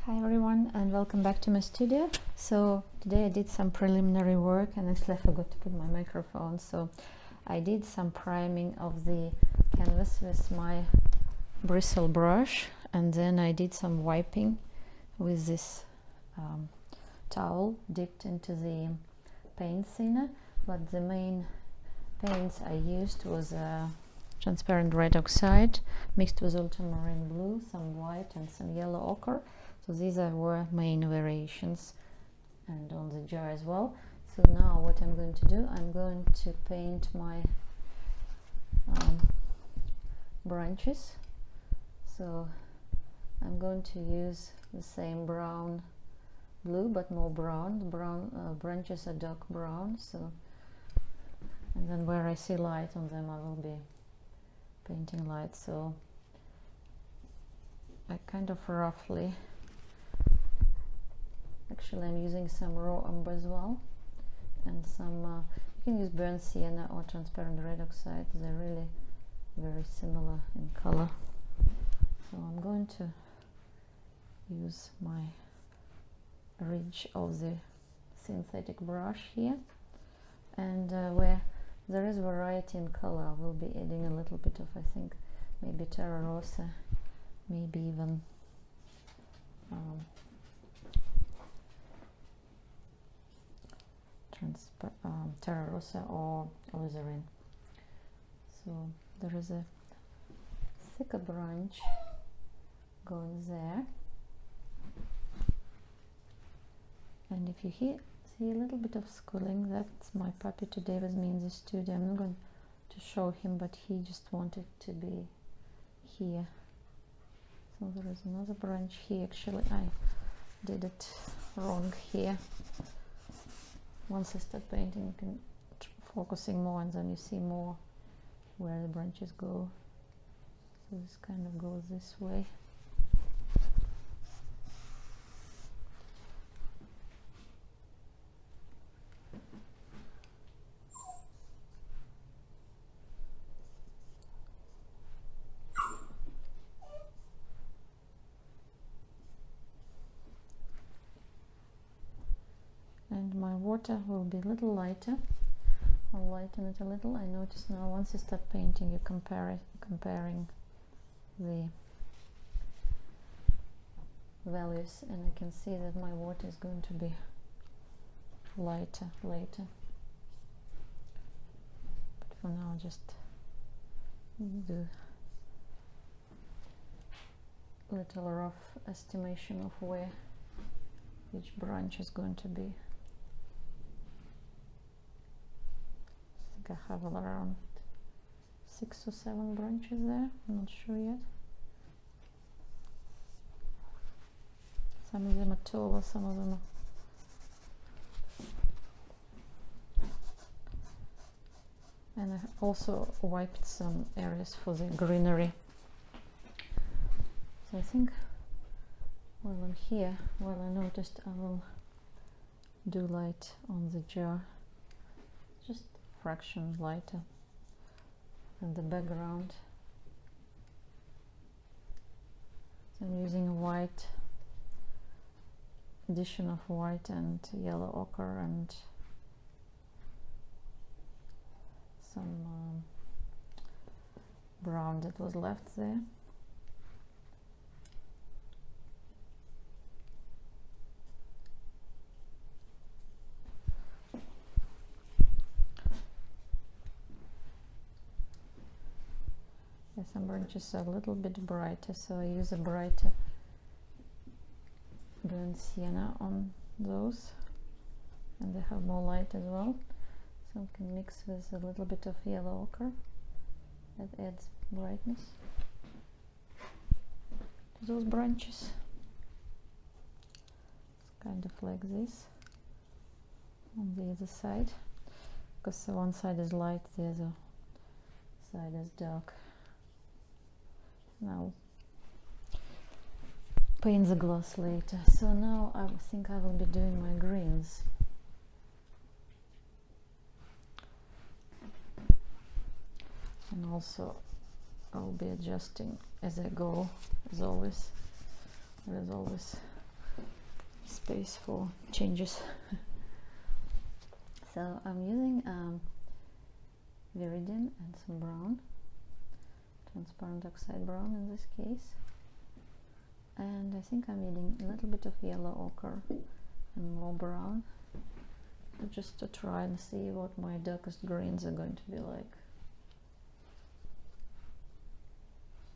Hi everyone and welcome back to my studio. So today I did some preliminary work and actually I forgot to put my microphone, so I did some priming of the canvas with my bristle brush, and then I did some wiping with this towel dipped into the paint thinner. But the main paints I used was transparent red oxide mixed with ultramarine blue, some white and some yellow ochre. So these were main variations, and on the jar as well. So now what I'm going to do, I'm going to paint my branches. So I'm going to use the same brown blue but more brown. The branches are dark brown, so, and then where I see light on them I will be painting light. So I kind of roughly, actually I'm using some raw umber as well, and some you can use burnt sienna or transparent red oxide. They're really very similar in color. So I'm going to use my ridge of the synthetic brush here, and where there is variety in color I will be adding a little bit of, I think, maybe terra rosa, maybe even terra rosa or alizarin. So there is a thicker branch going there, and if you see a little bit of schooling, that's my puppy today with me in the studio. I'm not going to show him, but he just wanted to be here. So there is another branch here. Actually I did it wrong here. Once I start painting, you can focusing more, and then you see more where the branches go. So this kind of goes this way. And my water will be a little lighter. I'll lighten it a little. I notice now once you start painting, you comparing the values, and I can see that my water is going to be lighter later. But for now, just do a little rough estimation of where each branch is going to be. I have around 6 or 7 branches there. I'm not sure yet. Some of them are taller, some of them are. And I also wiped some areas for the greenery. So I think while I'm here, while I noticed, I will do light on the jar. Just fraction lighter than the background. So I'm using a white, addition of white and yellow ochre and some brown that was left there. Some branches are a little bit brighter, so I use a brighter burnt sienna on those, and they have more light as well, so I can mix with a little bit of yellow ochre. That adds brightness to those branches. It's kind of like this on the other side, because one side is light, the other side is dark. Now paint the glass later. So now I think I will be doing my greens. And also I'll be adjusting as I go, as always. There's always space for changes. So I'm using viridian and some brown, transparent oxide brown in this case, and I think I'm adding a little bit of yellow ochre and more brown, just to try and see what my darkest greens are going to be like.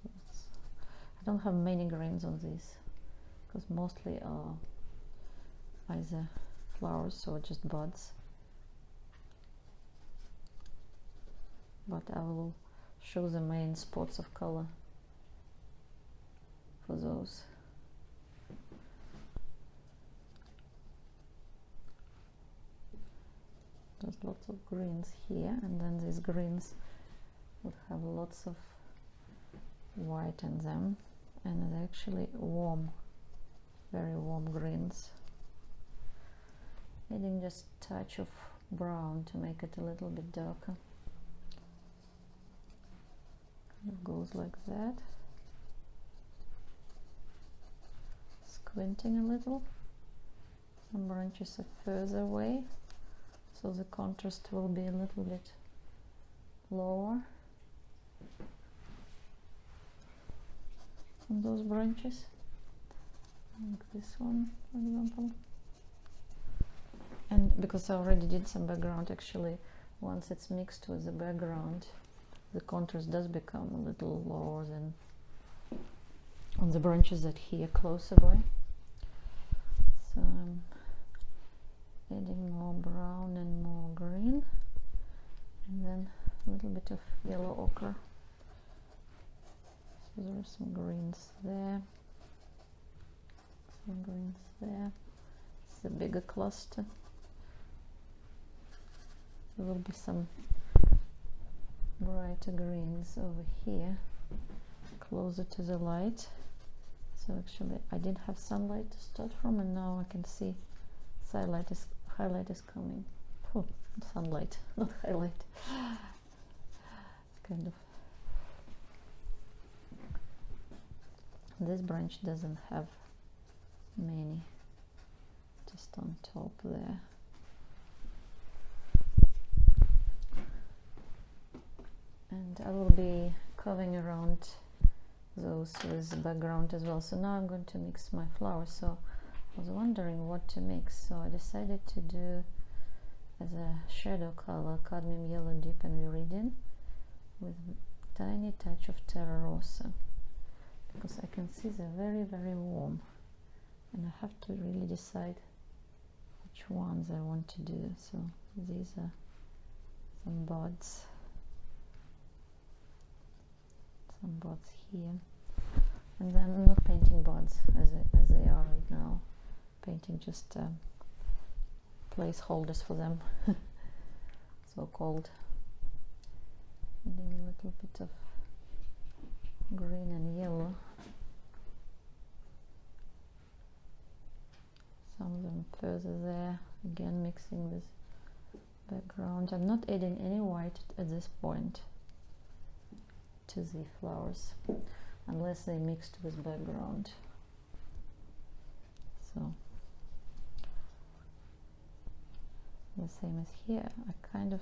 I don't have many greens on these because mostly are either flowers or just buds, but I will show the main spots of color for those. There's lots of greens here, and then these greens would have lots of white in them, and they're actually warm, very warm greens. Adding just a touch of brown to make it a little bit darker. It goes like that. Squinting a little. Some branches are further away, so the contrast will be a little bit lower on those branches, like this one, for example. And because I already did some background, actually, once it's mixed with the background, the contrast does become a little lower than on the branches that here closer by. So I'm adding more brown and more green, and then a little bit of yellow ochre. So there are some greens there, some greens there. It's a bigger cluster. There will be some brighter greens over here, closer to the light. So actually I didn't have sunlight to start from, and now I can see highlight is coming. Oh, sunlight, not highlight. Kind of. This branch doesn't have many, just on top there. And I will be covering around those with background as well. So now I'm going to mix my flowers. So I was wondering what to mix, so I decided to do as a shadow color cadmium yellow deep and viridian with a tiny touch of terra rosa, because I can see they're very, very warm, and I have to really decide which ones I want to do. So these are some buds here, and then I'm not painting buds as they are right now, painting just placeholders for them, so called. Adding a little bit of green and yellow, some of them further there, again mixing with background. I'm not adding any white at this point to the flowers unless they mixed with background. So the same as here, I kind of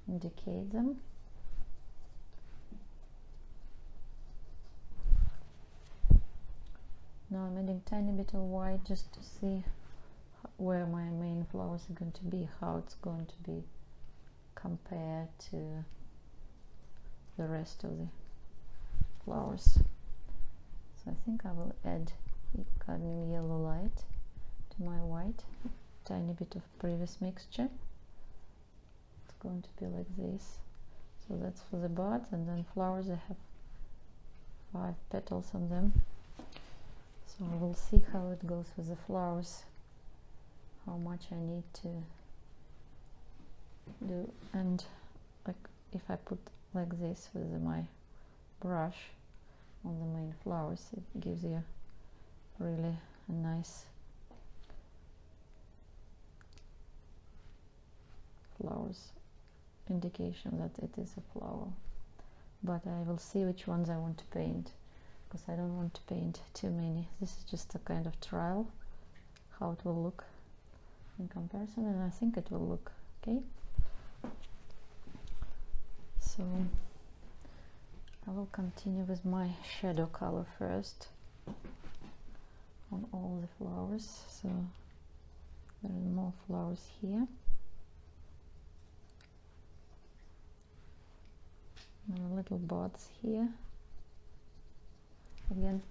indicate them. Now I'm adding tiny bit of white just to see where my main flowers are going to be, how it's going to be compared to the rest of the flowers. So I think I will add cadmium yellow light to my white, tiny bit of previous mixture. It's going to be like this. So that's for the buds, and then flowers, I have 5 petals on them. So we'll see how it goes with the flowers, how much I need to do. And like if I put like this with my brush on the main flowers, it gives you really a nice flowers indication that it is a flower. But I will see which ones I want to paint, because I don't want to paint too many. This is just a kind of trial how it will look in comparison, and I think it will look okay. So I will continue with my shadow color first on all the flowers. So there are more flowers here. There are little buds here. Again,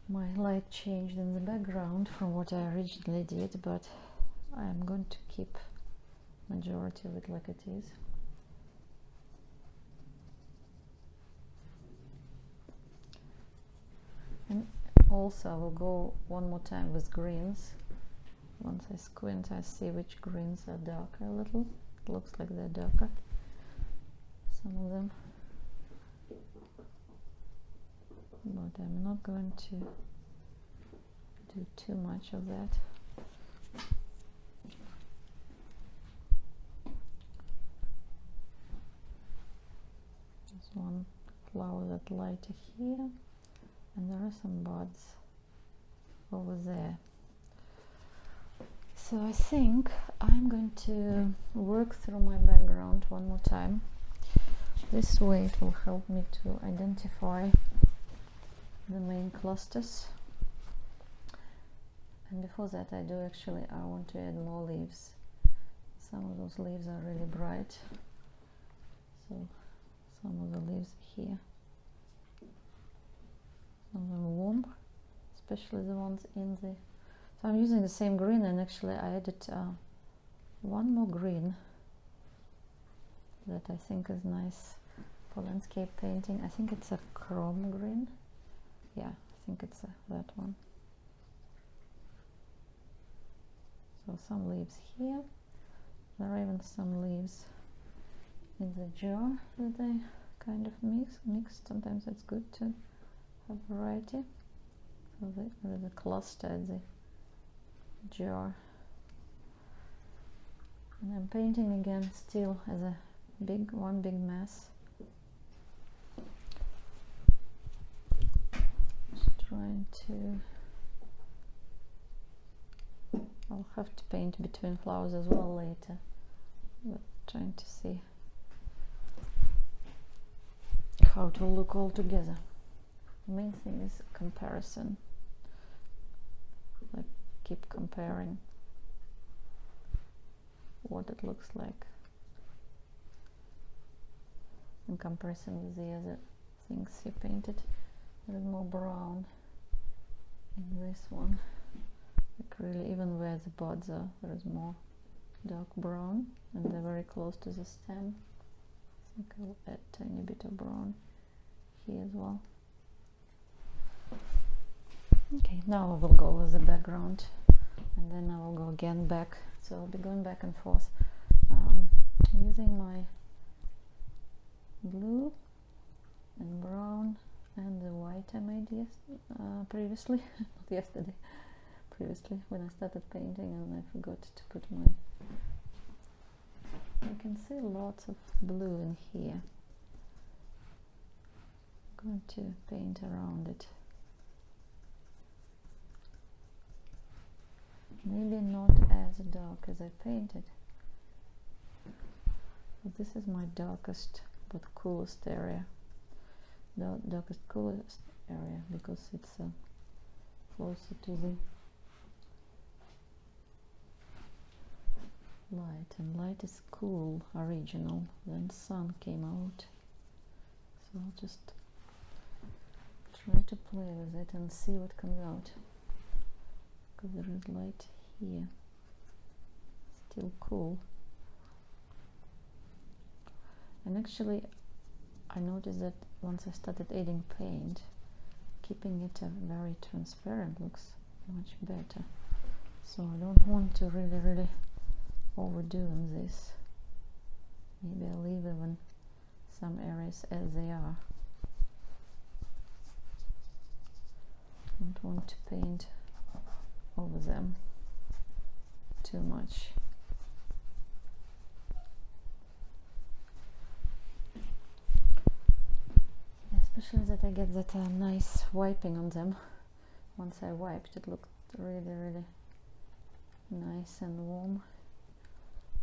my light changed in the background from what I originally did, but I'm going to keep majority of it like it is. And also I will go one more time with greens. Once I squint, I see which greens are darker a little. It looks like they're darker, some of them. But I'm not going to do too much of that. There's one flower that's lighter here, and there are some buds over there. So I think I'm going to work through my background one more time. This way it will help me to identify the main clusters. And before that I want to add more leaves. Some of those leaves are really bright, so some of the leaves here, some of them warm, especially the ones in the... So I'm using the same green, and actually I added one more green that I think is nice for landscape painting. I think it's a chrome green. Yeah, I think it's that one. So some leaves here. There are even some leaves in the jar that I kind of mixed. Sometimes it's good to have variety. So there's a cluster at the jar. And I'm painting again still as a one big mess. Trying to... I'll have to paint between flowers as well later, but trying to see how it will look all together. The main thing is comparison. Like, keep comparing what it looks like in comparison with the other things you painted. There is more brown in this one. Like really, even where the buds are, there is more dark brown, and they're very close to the stem. I think I'll add a tiny bit of brown here as well. Okay, now I will go with the background, and then I will go again back. So I'll be going back and forth. I'm using my blue and brown and the white I made previously, not yesterday, previously when I started painting, and I forgot to put my... You can see lots of blue in here. I'm going to paint around it. Maybe not as dark as I painted, but this is my darkest but coolest area. The darkest, coolest area, because it's closer to the light, and light is cool, original, then sun came out. So I'll just try to play with it and see what comes out, because there is light here, still cool. And actually I noticed that once I started adding paint, keeping it very transparent looks much better. So I don't want to really overdo in this. Maybe I'll leave even some areas as they are. Don't want to paint over them too much. Especially that I get that nice wiping on them. Once I wiped, it looked really nice and warm,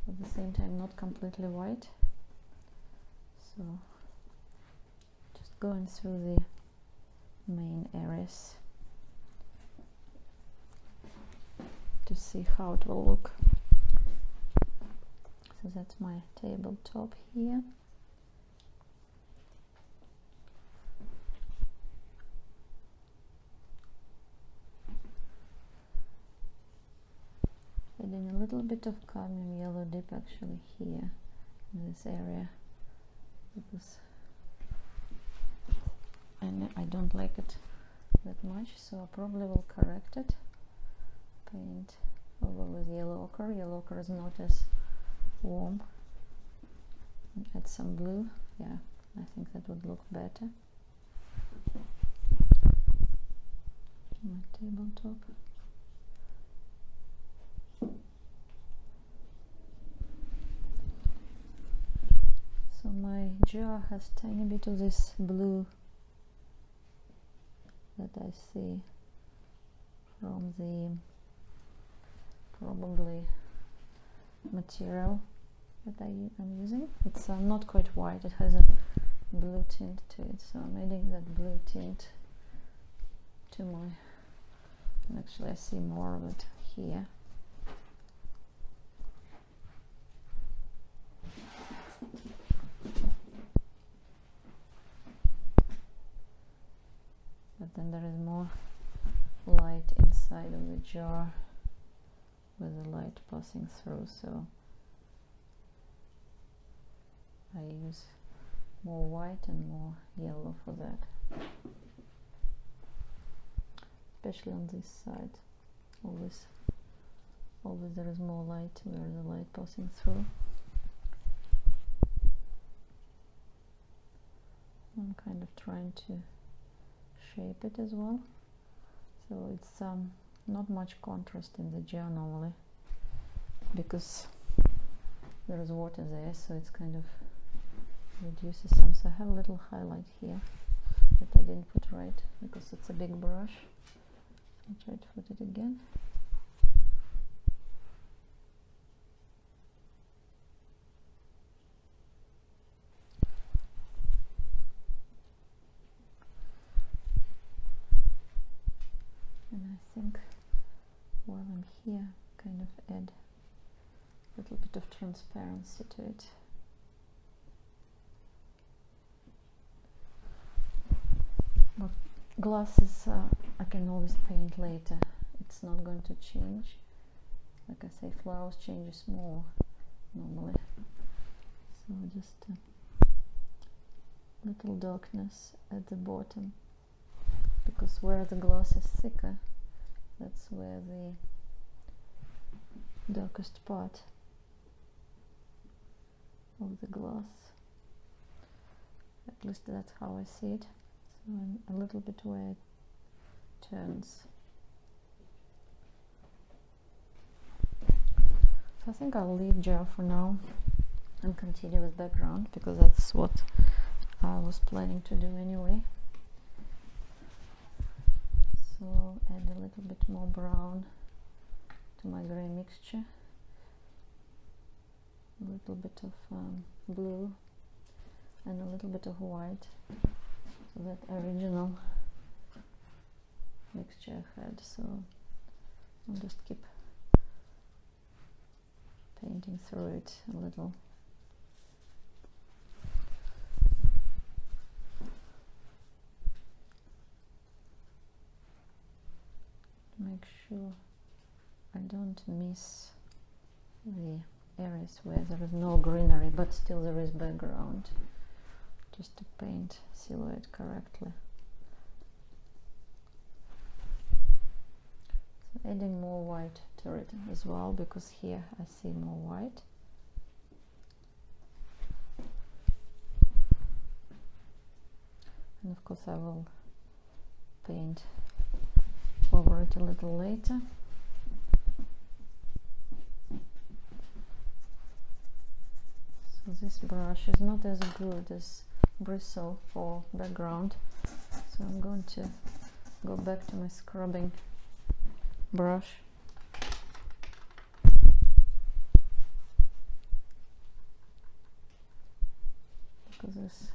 at the same time not completely white. So just going through the main areas to see how it will look. So that's my tabletop here. Adding a little bit of cadmium yellow dip actually here in this area, because I don't like it that much, so I probably will correct it. Paint over with yellow ochre. Yellow ochre is not as warm. And add some blue. Yeah, I think that would look better. My tabletop. So my jar has tiny bit of this blue that I see from the probably material that I'm using. It's not quite white, it has a blue tint to it, so I'm adding that blue tint to my, and actually I see more of it here. But then there is more light inside of the jar with the light passing through, so I use more white and more yellow for that, especially on this side. Always there is more light where the light passing through. I'm kind of trying to shape it as well, so it's not much contrast in the jar normally because there is water there, so it's kind of reduces some. So I have a little highlight here that I didn't put right because it's a big brush. I'll try to put it again. And I think while I'm here, kind of add a little bit of transparency to it. But glasses I can always paint later. It's not going to change. Like I say, flowers changes more normally. So just a little darkness at the bottom, because where the glass is thicker, that's where the darkest part of the glass. At least that's how I see it. So a little bit where it turns. So I think I'll leave jar for now and continue with background, because that's what I was planning to do anyway. So add a little bit more brown to my grey mixture, a little bit of blue and a little bit of white, so that original mixture I had. So I'll just keep painting through it a little. Make sure I don't miss the areas where there is no greenery but still there is background, just to paint silhouette correctly. So adding more white to it as well, because here I see more white. And of course I will paint over it a little later. So this brush is not as good as bristle for background, so I'm going to go back to my scrubbing brush. Because this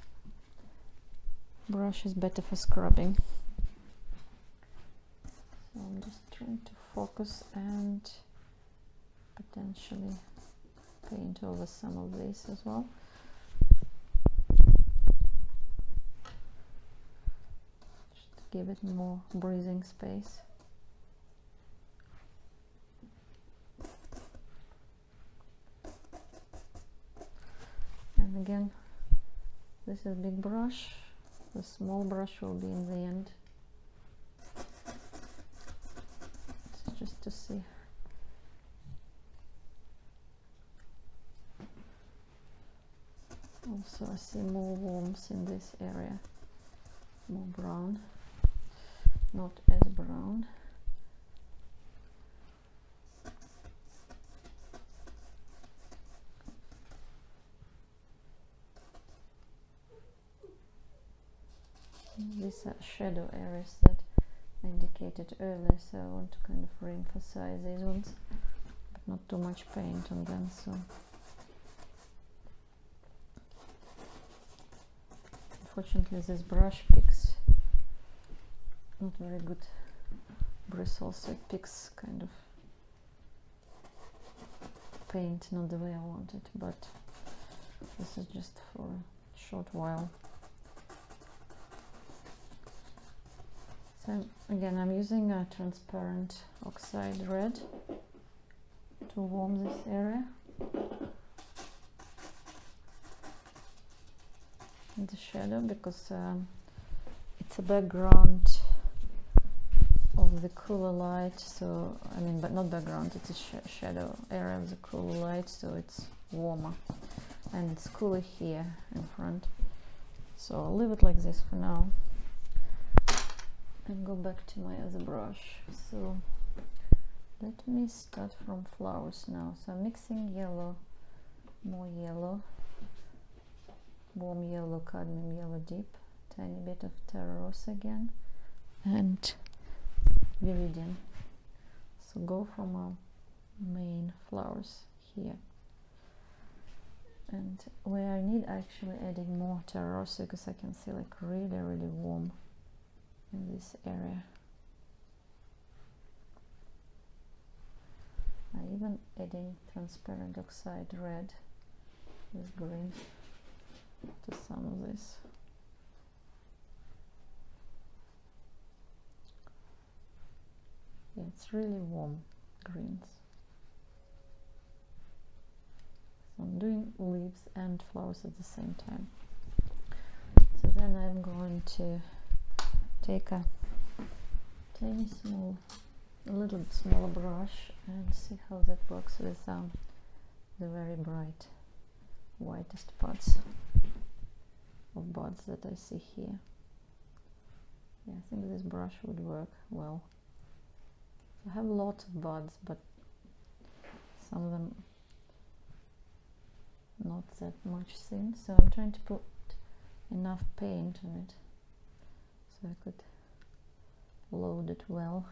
brush is better for scrubbing. So I'm just trying to focus and potentially paint over some of this as well. Just to give it more breathing space. And again, this is a big brush. The small brush will be in the end. So just to see. Also, I see more worms in this area. More brown. Not as brown. These are shadow areas that I indicated earlier, so I want to kind of re-emphasize these ones, but not too much paint on them. So unfortunately this brush picks not very good bristles, so it picks kind of paint not the way I want it, but this is just for a short while. So again, I'm using a transparent oxide red to warm this area. In the shadow, because it's a background of the cooler light, so I mean, but not background, it's a shadow area of the cooler light, so it's warmer, and it's cooler here in front. So I'll leave it like this for now and go back to my other brush. So let me start from flowers now. So I'm mixing yellow, more yellow, warm yellow, cadmium yellow deep, tiny bit of terra rosa again, and viridian. So go from our main flowers here, and where I need actually adding more terra rosa, because I can see like really warm in this area. I even adding transparent oxide red with green to some of this. Yeah, it's really warm greens. So I'm doing leaves and flowers at the same time. So then I'm going to take a tiny small, a little bit smaller brush and see how that works with the very bright whitest parts of buds that I see here. Yeah, I think this brush would work well. I have lots of buds, but some of them not that much thin, so I'm trying to put enough paint on it so I could load it well.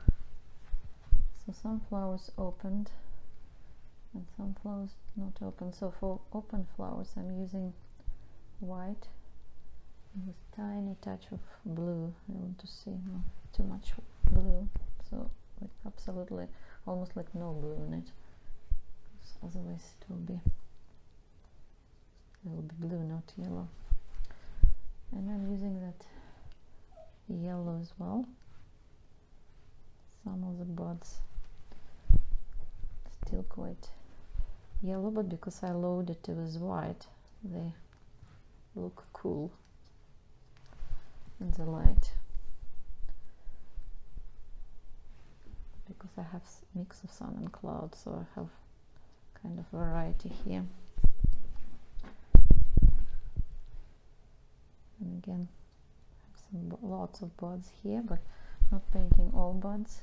So some flowers opened and some flowers not open. So for open flowers I'm using white with tiny touch of blue. I want to see not too much blue, so like absolutely almost like no blue in it, otherwise it will be blue, not yellow. And I'm using that yellow as well. Some of the buds still quite yellow, but because I loaded it with white, they look cool in the light. Because I have mix of sun and cloud, so I have kind of variety here. And again, I have lots of buds here, but not painting all buds,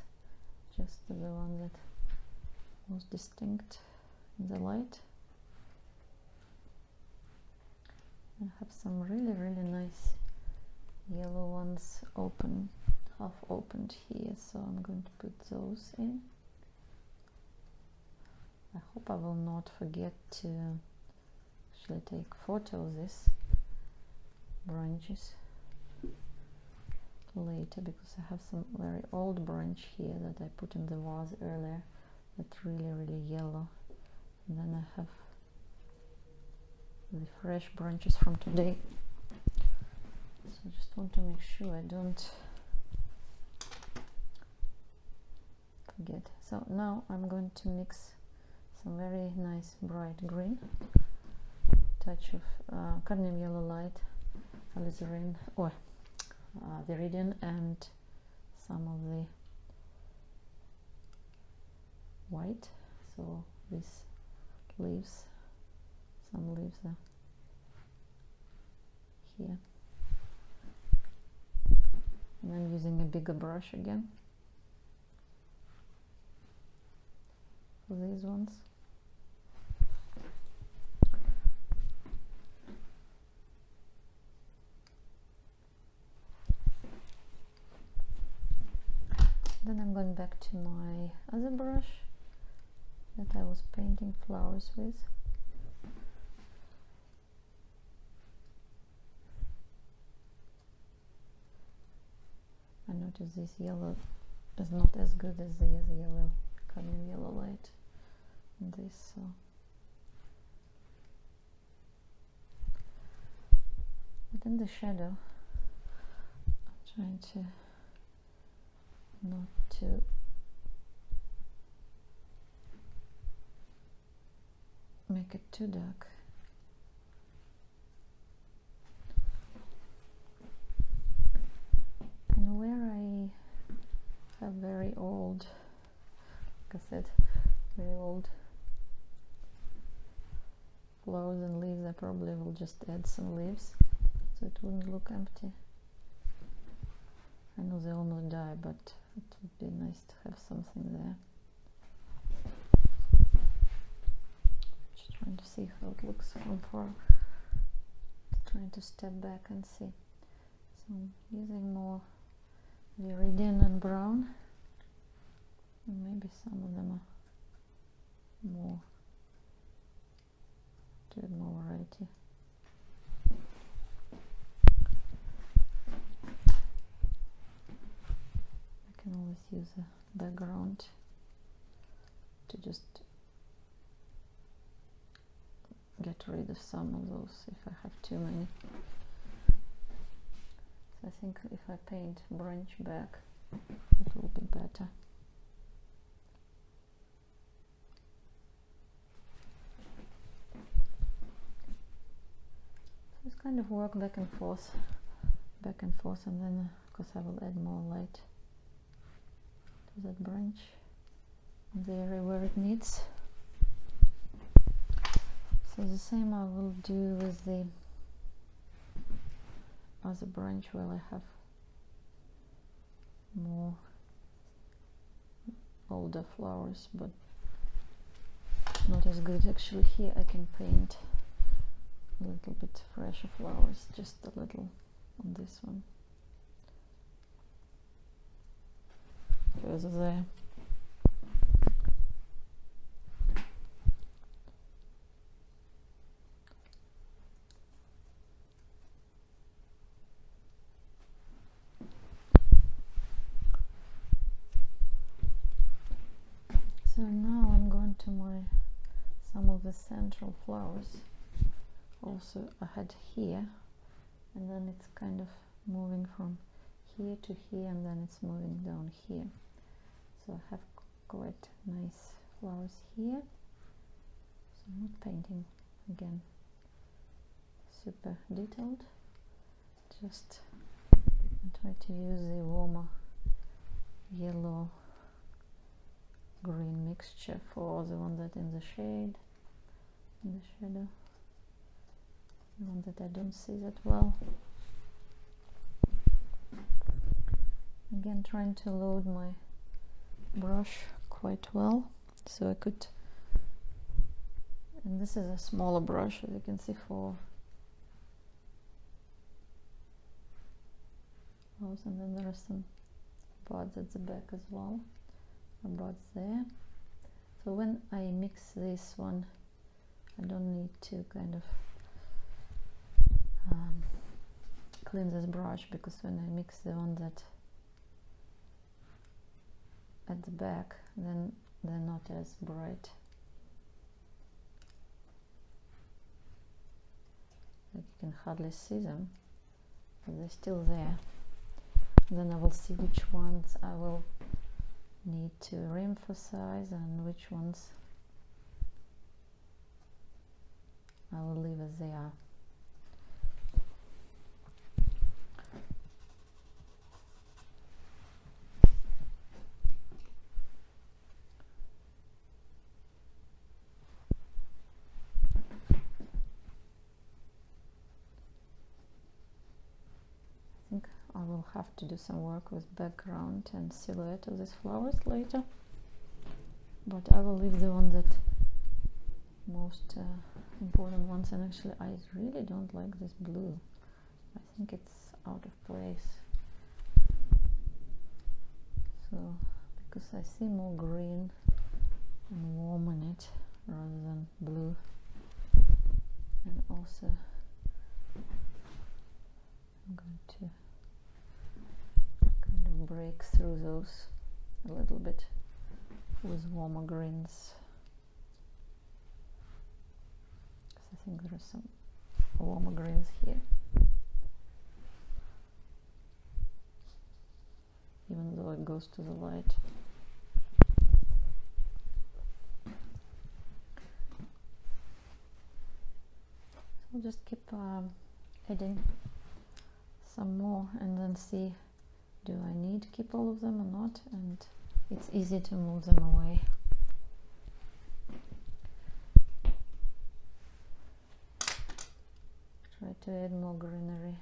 just the one that was distinct in the light. I have some really nice yellow ones open, half opened here, so I'm going to put those in. I will not forget to actually take photo of this branches later, because I have some very old branch here that I put in the vase earlier that's really yellow, and then I have the fresh branches from today. So I just want to make sure I don't forget. So now I'm going to mix some very nice bright green, touch of cadmium yellow light, alizarin or viridian, and some of the white. So these leaves, some leaves are here, and I'm using a bigger brush again for these ones. Then I'm going back to my other brush that I was painting flowers with. I noticed this yellow is not as good as the other yellow, cadmium yellow light in this, so. But in the shadow, I'm trying to not to make it too dark. And where I have very old, like I said, very old flowers and leaves, I probably will just add some leaves so it wouldn't look empty. I know they almost die, but it would be nice to have something there. Just trying to see how it looks from far. Trying to step back and see. So I'm using more viridian and brown, and maybe some of them are more to add more variety. I can always use a background to just get rid of some of those if I have too many. So I think if I paint branch back, it will be better. So it's kind of work back and forth, and then of course I will add more light to that branch in the area where it needs. So the same I will do with the other branch where I have more older flowers, but not as good. Actually here I can paint a little bit fresher flowers, just a little on this one. Further there. So now I'm going to some of the central flowers. Also I had here, and then it's kind of moving from here to here, and then it's moving down here. So I have quite nice flowers here. So I'm not painting again super detailed, just try to use the warmer yellow green mixture for the one that in the shade, in the shadow, the one that I don't see that well. Again, trying to load my brush quite well, so I could, and this is a smaller brush, as you can see, for those, and then there are some buds at the back as well. Buds there, So when I mix this one, I don't need to kind of clean this brush, because when I mix the one that at the back, then they're not as bright. Like you can hardly see them, but they're still there. Then I will see which ones I will need to re-emphasize and which ones I will leave as they are. I think I will have to do some work with background and silhouette of these flowers later, but I will leave the one that most important ones. And actually I really don't like this blue. I think it's out of place. So because I see more green and warm in it rather than blue, and also I'm going to kind of break through those a little bit with warmer greens. I think there are some warmer greens here, even though it goes to the light. So I'll just keep adding some more and then see, do I need to keep all of them or not? And it's easy to move them away. Try to add more greenery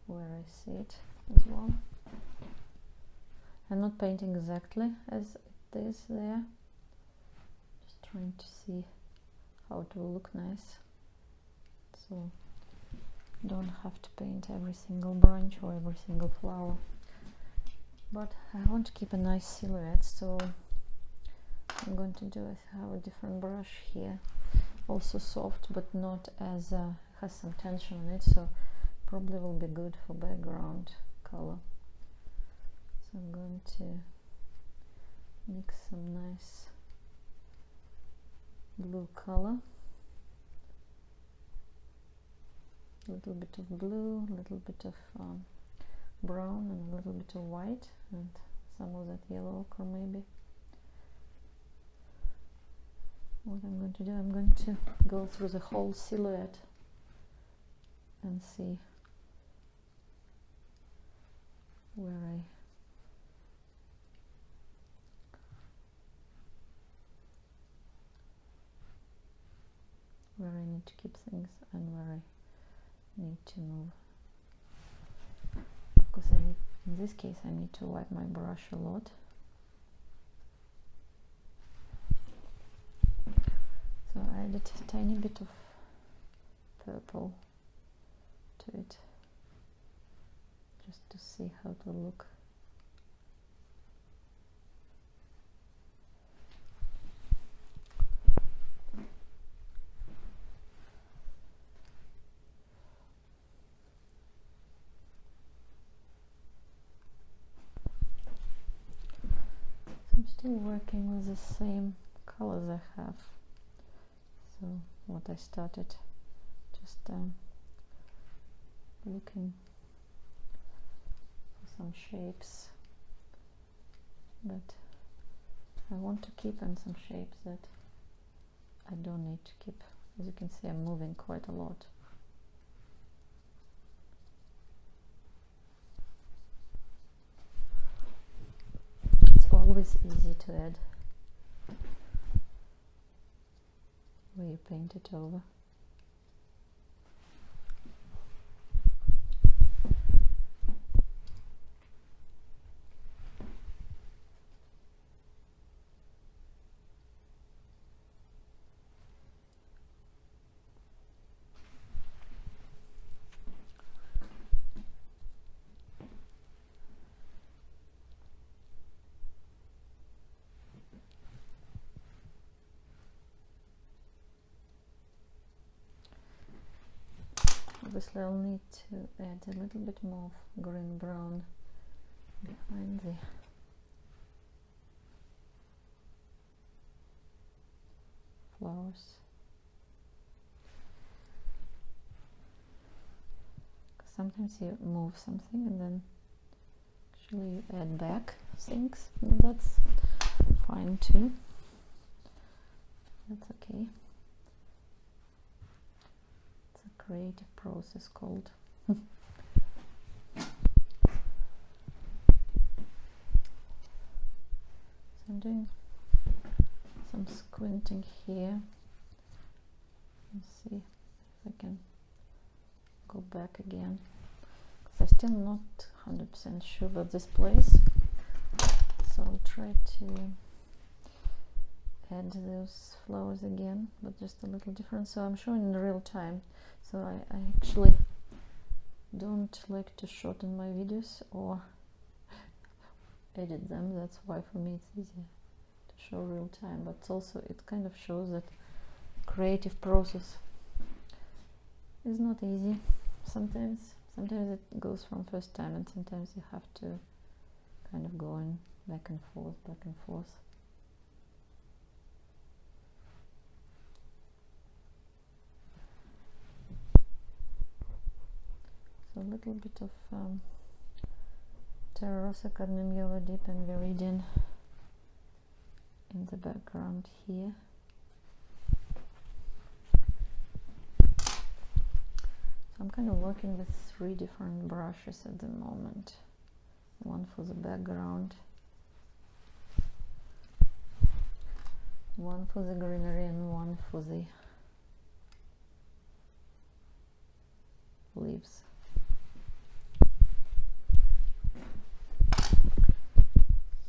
where I see it as well. I'm not painting exactly as it is there, just trying to see how it will look nice. So don't have to paint every single branch or every single flower, but I want to keep a nice silhouette, so I'm going to do, I have a different brush here, also soft but not as has some tension on it, so probably will be good for background color. So I'm going to mix some nice blue color, a little bit of blue, a little bit of brown, and a little bit of white, and some of that yellow ochre maybe. What I'm going to do, I'm going to go through the whole silhouette and see where I need to keep things and where I need to move. Of course, in this case I need to wipe my brush a lot. So I added a tiny bit of purple to it, just to see how it will look. I'm still working with the same colors I have. So what I started, just looking for some shapes that I want to keep and some shapes that I don't need to keep. As you can see, I'm moving quite a lot. It's always easy to add where you paint it over. obviously I'll need to add a little bit more of green brown behind the flowers. Sometimes you move something and then actually you add back things, and that's fine too. That's okay. It's a creative process called. So I'm doing some squinting here. Let's see if I can go back again, because I'm still not 100% sure about this place, so I'll try to add those flowers again, but just a little different. So I'm showing in real time, so I actually don't like to shorten my videos or edit them. That's why for me it's easier to show real time, but also it kind of shows that creative process is not easy. Sometimes it goes from first time, and sometimes you have to kind of go in back and forth. So a little bit of terra, rosa, cadmium, yellow deep, and viridian in the background here. I'm kind of working with 3 different brushes at the moment. One for the background, one for the greenery, and one for the leaves.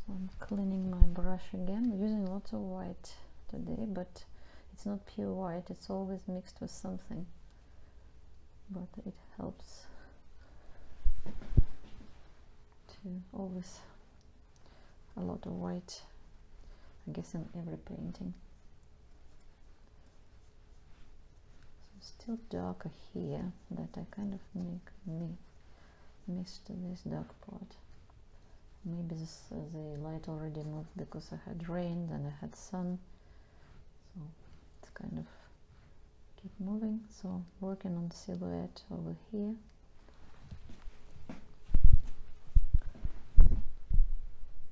So I'm cleaning my brush again. I'm using lots of white today, but it's not pure white, it's always mixed with something. But it helps to always a lot of white, I guess, in every painting. So still darker here, that I kind of missed this dark part. Maybe the light already moved because I had rain, then I had sun, so it's kind of keep moving. So working on silhouette over here,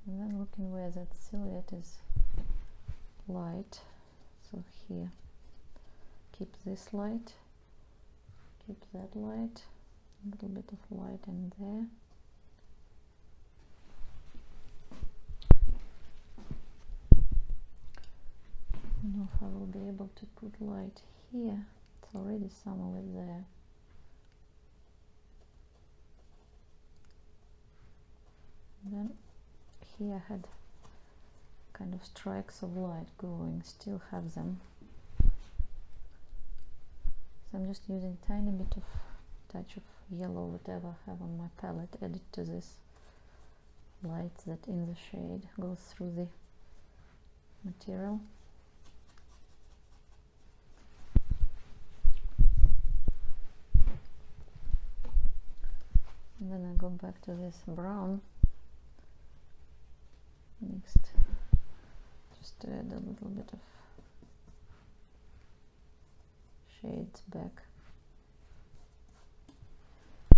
and then looking where that silhouette is light. So here, keep this light, keep that light, a little bit of light in there. I don't know if I will be able to put light here. It's already some of it there. And then here I had kind of strikes of light going, still have them. So I'm just using tiny bit of touch of yellow, whatever I have on my palette, add it to this light that in the shade goes through the material. And then I go back to this brown mixed, just to add a little bit of shades back.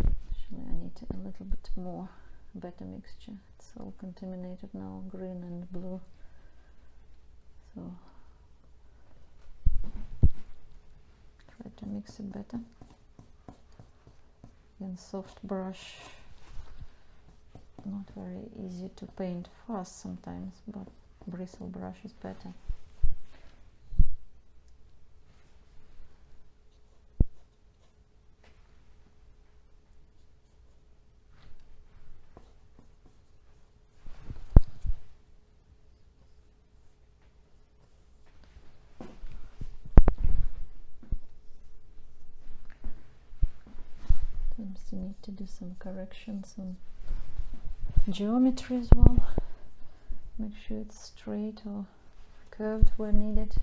Actually I need a little bit more, better mixture. It's all contaminated now, green and blue. So try to mix it better. And soft brush, not very easy to paint fast sometimes, but bristle brush is better. I need to do some corrections on geometry as well. Make sure it's straight or curved where needed.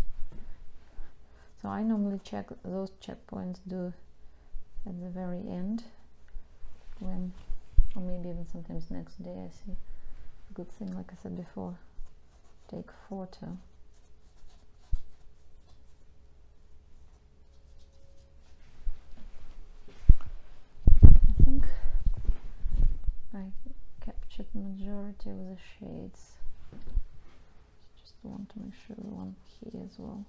So I normally check those checkpoints, do at the very end, when, or maybe even sometimes next day, I see a good thing, like I said before, take photo. I think I captured majority of the shades. Just want to make sure the one here as well.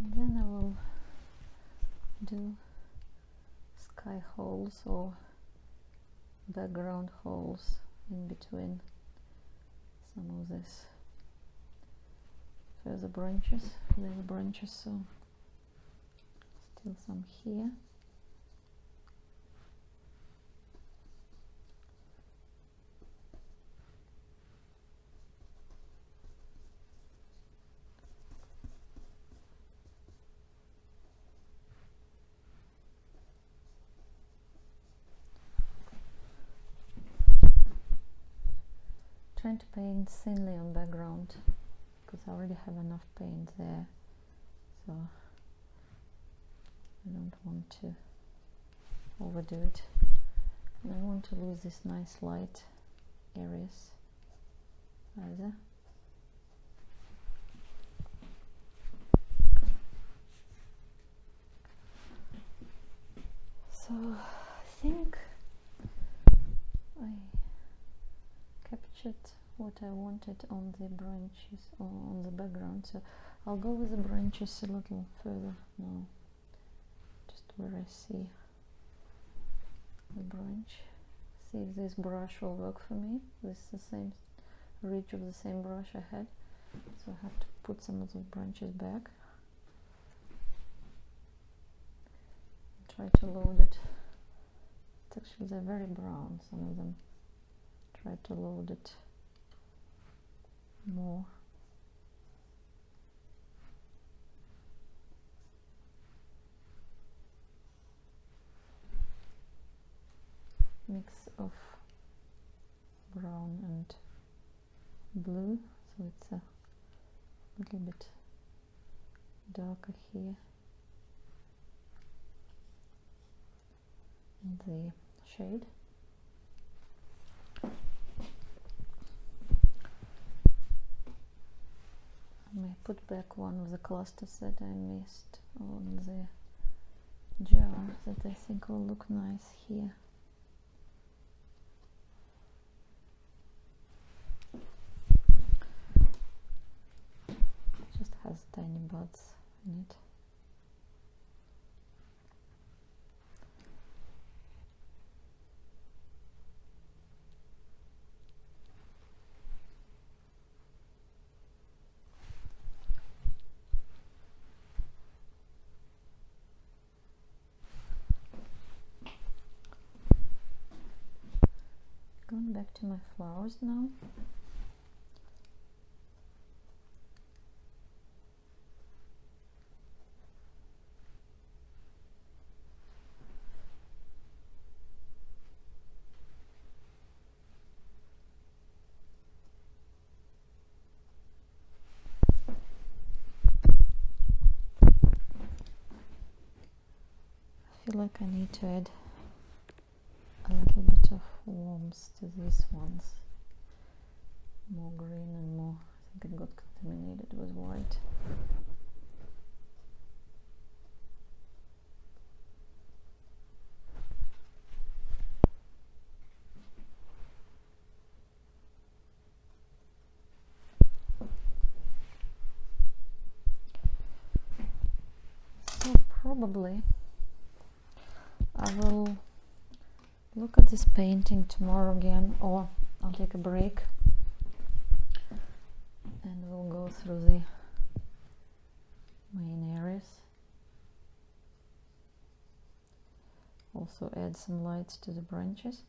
And then I will do sky holes or background holes in between some of this further branches, little branches, so still some here. Trying to paint thinly on background because I already have enough paint there, so I don't want to overdo it, and I want to lose these nice light areas either. So I think I captured what I wanted on the branches or on the background, so I'll go with the branches a little further now, just where I see the branch. See if this brush will work for me. This is the same ridge of the same brush I had, so I have to put some of the branches back. Try to load it. It's actually, they're very brown, some of them. Try to load it more. Mix of brown and blue, so it's a little bit darker here in the shade. I may put back one of the clusters that I missed on the jar that I think will look nice here. It just has tiny buds in it. Going back to my flowers now. I feel like I need to add a little bit of warmth to these ones. More green and more, I think it got contaminated with white. So probably I will look at this painting tomorrow again, or I'll take a break and we'll go through the main areas. Also add some lights to the branches.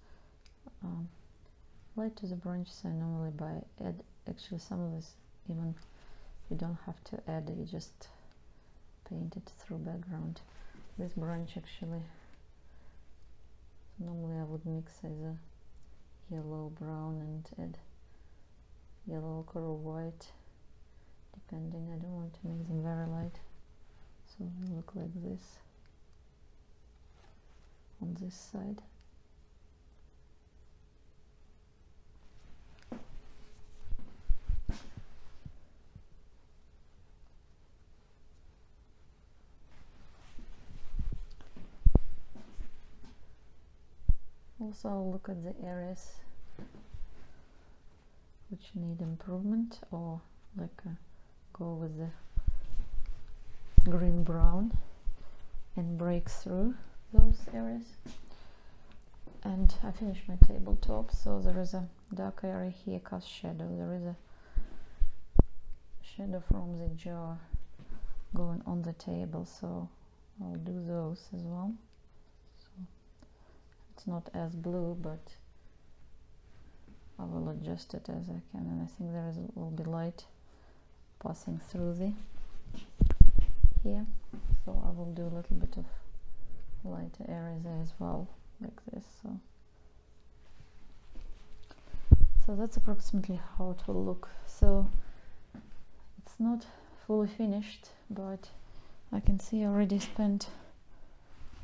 Light to the branches I normally add actually some of this, even you don't have to add it, you just paint it through background. This branch actually, normally I would mix either yellow, brown, and add yellow, ochre, or white, depending. I don't want to make them very light, so they look like this on this side. Also, I'll look at the areas which need improvement, or like go with the green brown and break through those areas. And I finished my tabletop, so there is a dark area here, cast shadow. There is a shadow from the jar going on the table, so I'll do those as well. So it's not as blue, but I will adjust it as I can, and I think there is a little bit light passing through the here, so I will do a little bit of lighter areas there as well, like this. So that's approximately how it will look. So it's not fully finished, but I can see I already spent,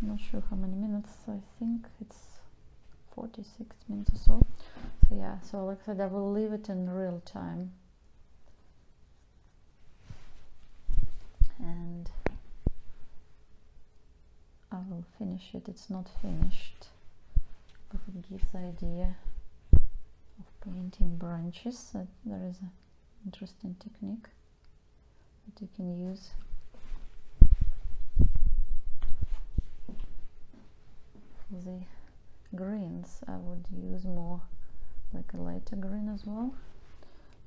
I'm not sure how many minutes, I think it's 46 minutes or so. So yeah, so like I said, I will leave it in real time, and I will finish it. It's not finished, but it gives the idea of painting branches. There is an interesting technique that you can use. For the greens, I would use more like a lighter green as well,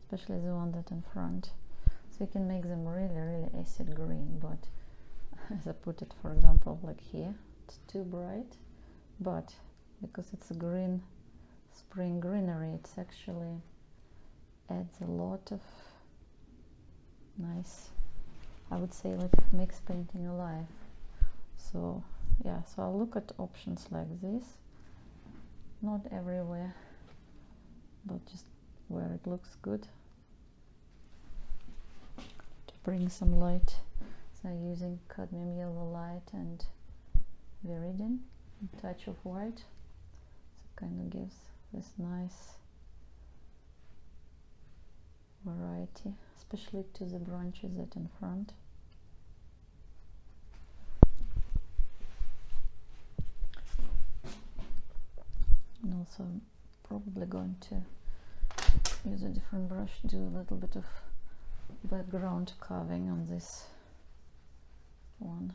especially the one that in front. So you can make them really acid green, but as I put it, for example, like here, it's too bright, but because it's a green spring greenery, it's actually adds a lot of nice, I would say, like makes painting alive. So yeah, so I'll look at options like this, not everywhere, but just where it looks good, to bring some light. So I'm using cadmium yellow light and viridian, a touch of white, so it kind of gives this nice variety, especially to the branches that in front. And also I'm probably going to use a different brush, do a little bit of background carving on this one.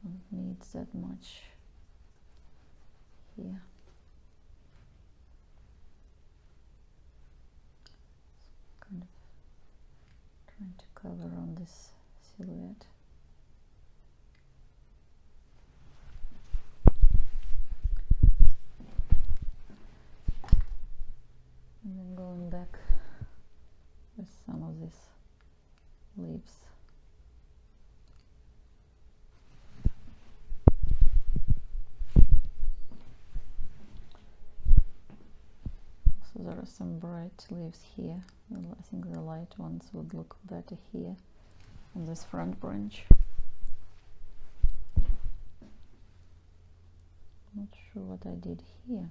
Don't need that much here. Kind of trying to cover on this silhouette. And then going back with some of these leaves. So there are some bright leaves here. I think the light ones would look better here on this front branch. Not sure what I did here.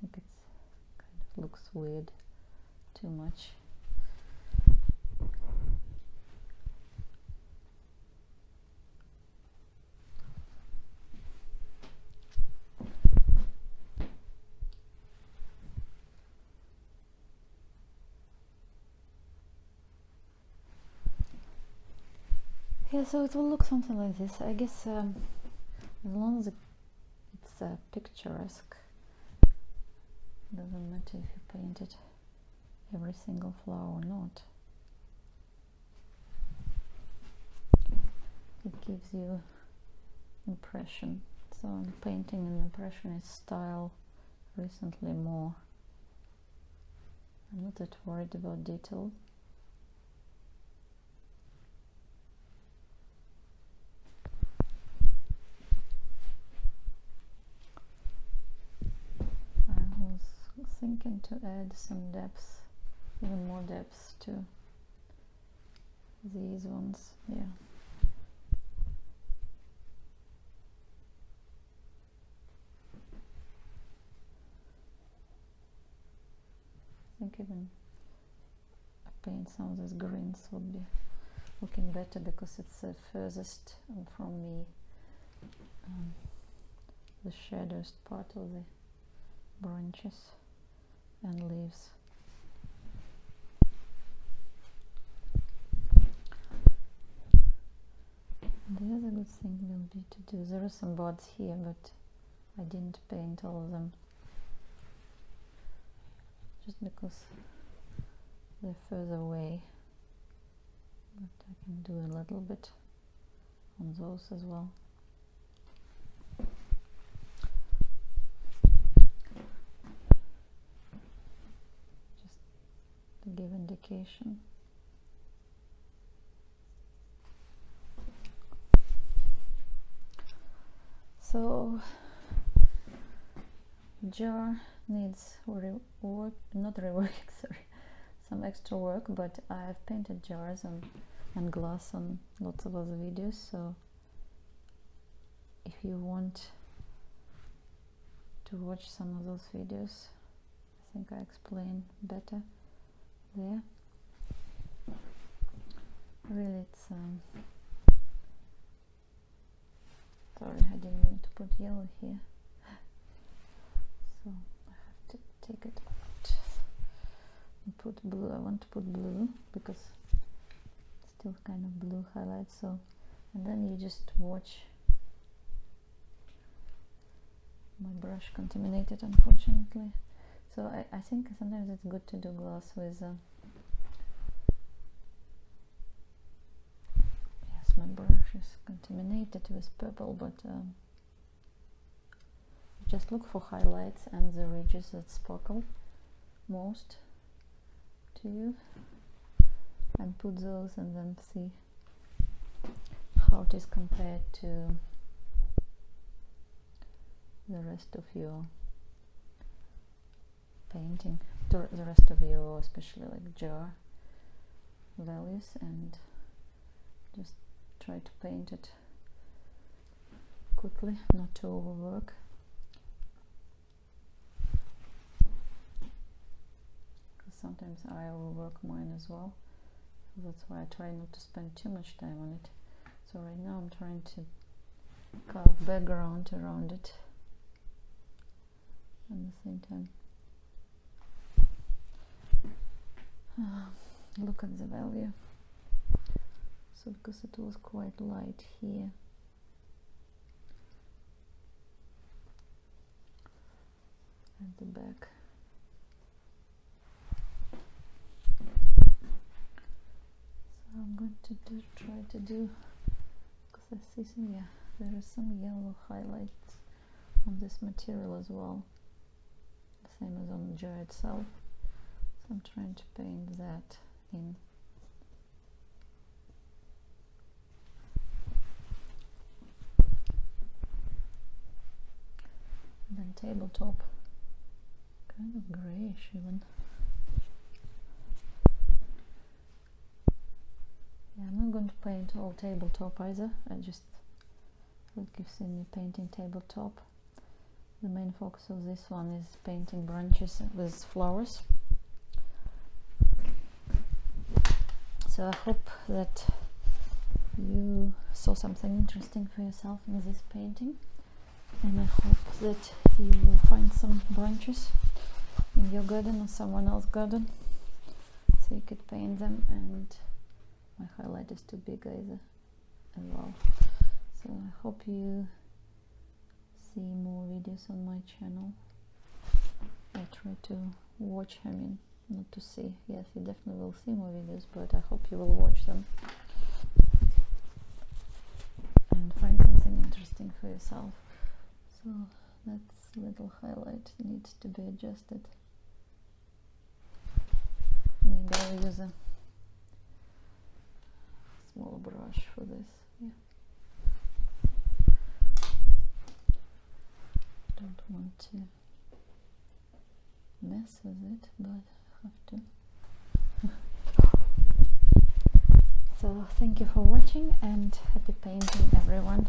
I think it's kind of looks weird, too much. Yeah, so it will look something like this. I guess as long as it's picturesque, doesn't matter if you painted every single flower or not. It gives you impression. So I'm painting an impressionist style recently more. I'm not that worried about detail. thinking to add some depth, even more depth to these ones. Yeah. I think even paint some of these greens would be looking better because it's the furthest from the shadowed part of the branches and leaves. The other good thing will be to do, there are some buds here, but I didn't paint all of them just because they're further away, but I can do a little bit on those as well. Just to give indication. So jar needs rework, not reworking, sorry, some extra work, but I have painted jars and glass on lots of other videos, so if you want to watch some of those videos, I think I explain better there. Really, it's sorry, I didn't mean to put yellow here, so I have to take it out and put blue. I want to put blue because it's still kind of blue highlights. So, and then you just watch. My brush contaminated, unfortunately. So I think sometimes it's good to do glass with yes, my brush is contaminated with purple, but just look for highlights and the ridges that sparkle most to you and put those, and then see how it is compared to the rest of your painting, the rest of your, especially like jar values, and just try to paint it quickly, not to overwork. Because sometimes I overwork mine as well. That's why I try not to spend too much time on it. So right now I'm trying to carve background around it at the same time. Look at the value. So because it was quite light here, at the back. So I'm going to try to do, because I see some, yeah, there is some yellow highlights on this material as well, the same as on the jar itself. So I'm trying to paint that in. And then tabletop, kind of grayish even. Yeah, I'm not going to paint all tabletop either. I just, like you've seen me painting tabletop. The main focus of this one is painting branches with flowers. So I hope that you saw something interesting for yourself in this painting, and I hope that you will find some branches in your garden or someone else's garden so you could paint them. And my highlight is too big either as well. So I hope you see more videos on my channel. I try to watch, I mean, not to see, yes, you definitely will see more videos, but I hope you will watch them and find something interesting for yourself. So that little highlight needs to be adjusted. Maybe I'll use a small brush for this. Yeah. Don't want to mess with it, but I have to. So thank you for watching and happy painting, everyone.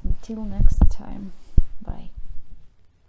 Until next time, bye.